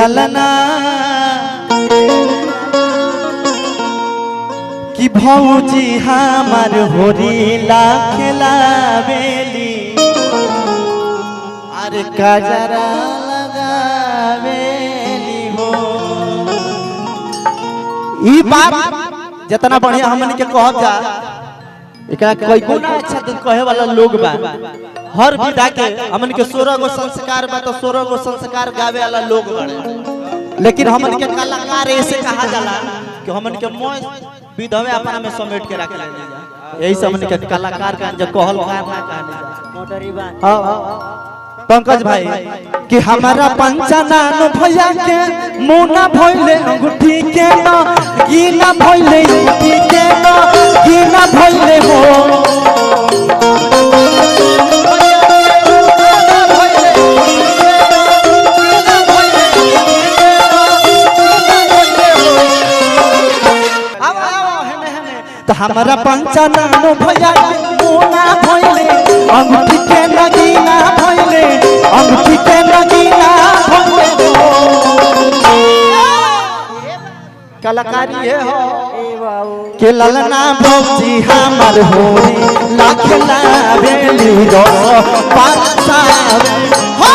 ललना कि भौजी हमार होरीला खेलावेली अरे काजरा लगावेली हो। ई बात जितना बढ़िया हमन के कहब जा एकरा कोई गुना अच्छा दिन कहे वाला लोग बा। हर विधा के हमन के 16 गो संस्कार बा तो 16 गो संस्कार गावे वाला लोग बड़े, लेकिन हमन के कलाकार ऐसे कहा जाला कि हमन के मोय विधवे अपना में समेट के रख ले जा। यही सब हमन के कलाकार का जो कहल मोटरी बात। हां पंकज भाई कि हमारा पंचानन भैया के मुना भइले अंगूठी के न गीना भइले अंगूठी के न गीना भइले हो। तो हमारा पंचानन भैया के मुना भइले अंगूठी के न गीना भइले अंगूठी के नगीना भइले हो। कलाकारी है हो के ललना भौजी हमार होरी लाखला बेली रो पासावे हो।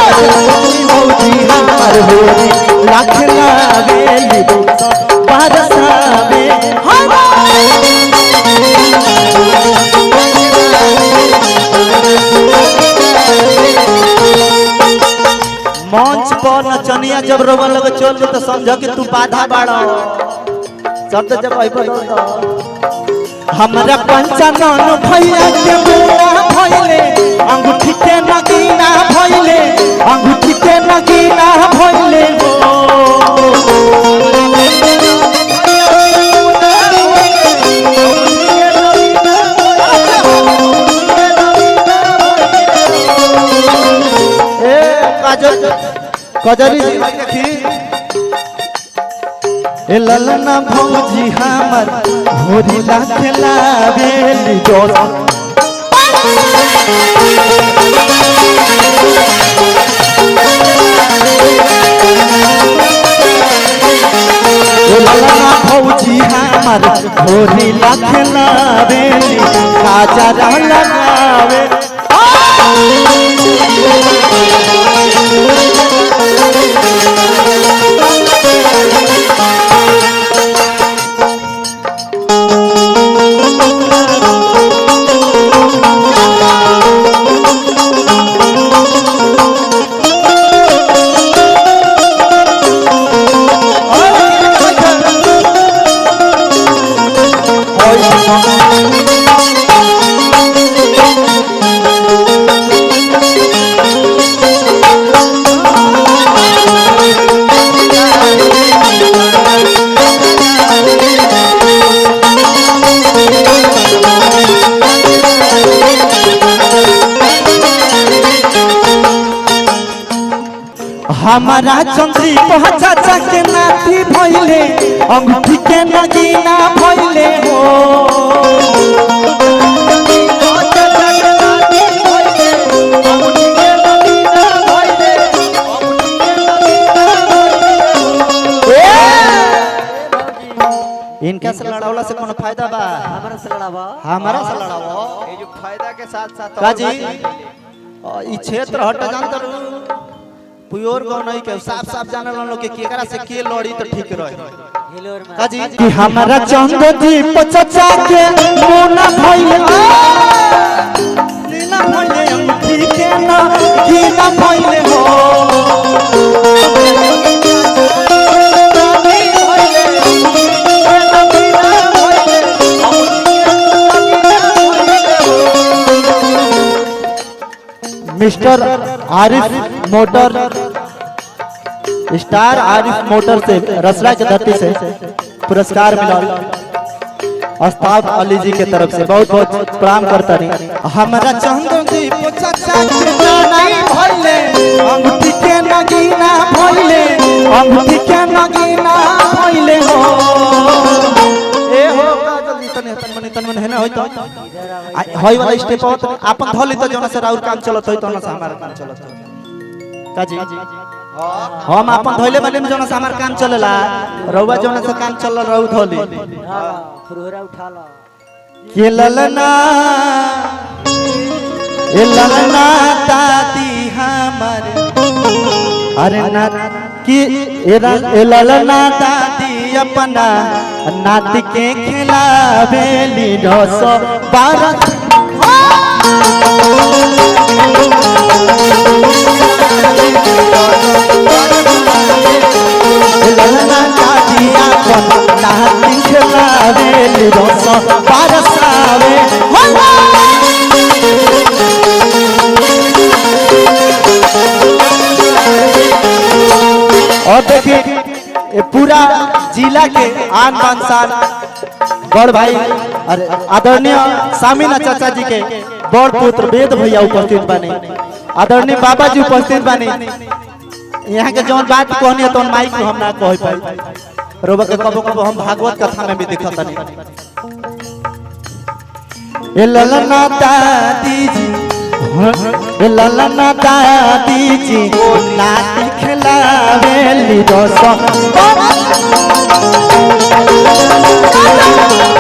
भौजी हमार होरी लाखला बेली रो पासावे हो। मंच पर नचनिया जब रोवन लगे चल तो समझ कि तू बाधा बाड़ा शब्द जब हमारा पंचानन भैया के मुना भइले अंगूठी के नगीना भइले अंगूठी के नगीना भइले हो। कजरी देखी ए ललना भौजी हमार होरी लाखला बेली जोर ए ललना भौजी हमार होरी लाखला बेली काजरा लगावे हमारा चंद्री चाचा के नाती भइले अंगूठी के नगीना भइले हो। इनका से लड़ावला से कोनो फायदा बा? हमारा से लड़ावा ये जो फायदा के साथ साथ काजी ई क्षेत्र हट जानत प्योर गो नहीं के साफ साफ जानल लोग के केकरा से के लड़ी तो ठीक रहे काजी कि हमारा चंदजी पचचा के मुना भइले नीला भइले अंगूठी के ना गीना भइले हो। Mister Arif motor star Arif motor से रसरा के धरती से पुरस्कार मिला अस्ताब अली जी के तरफ से बहुत बहुत प्रणाम करता नहीं। हमारा चंदन जी चाचा के नहीं भइले अंगूठी के नगीना भइले अंगूठी के नगीना भइले हो। ए हो का जल्दी तने तन मन है ना हेने होई तो होई वाला स्टेप अपन धोली तो जोना से राउर काम चलत होई तो ना से हमारा काम चलत काजी हम अपन धोइले वाले में जोना से हमार काम चलेला रउवा जोना से काम चल रहू धोली फुरहुरा उठा ला के ललना ए ललना दादी हमर अरे ना कि ए ललना दादी अपना नाती के खिलावेली 912 ललना दादी अपना नाती खिलावेली 912 सावे और देखिए ये पूरा जिला के आन बान शान बड़ भाई अरे आदरणीय सामिना चाचा जी के बड़ पुत्र वेद भैया उपस्थित बने आदरणीय बाबा जी उपस्थित बने यहाँ के जौन बात कहनी है तो माइक को हम ना कह पाई रोबा के कबो कबो हम भागवत कथा में भी दिखत नहीं ए ललना दादी जी ललना दादी जी नाती खिलावेली 912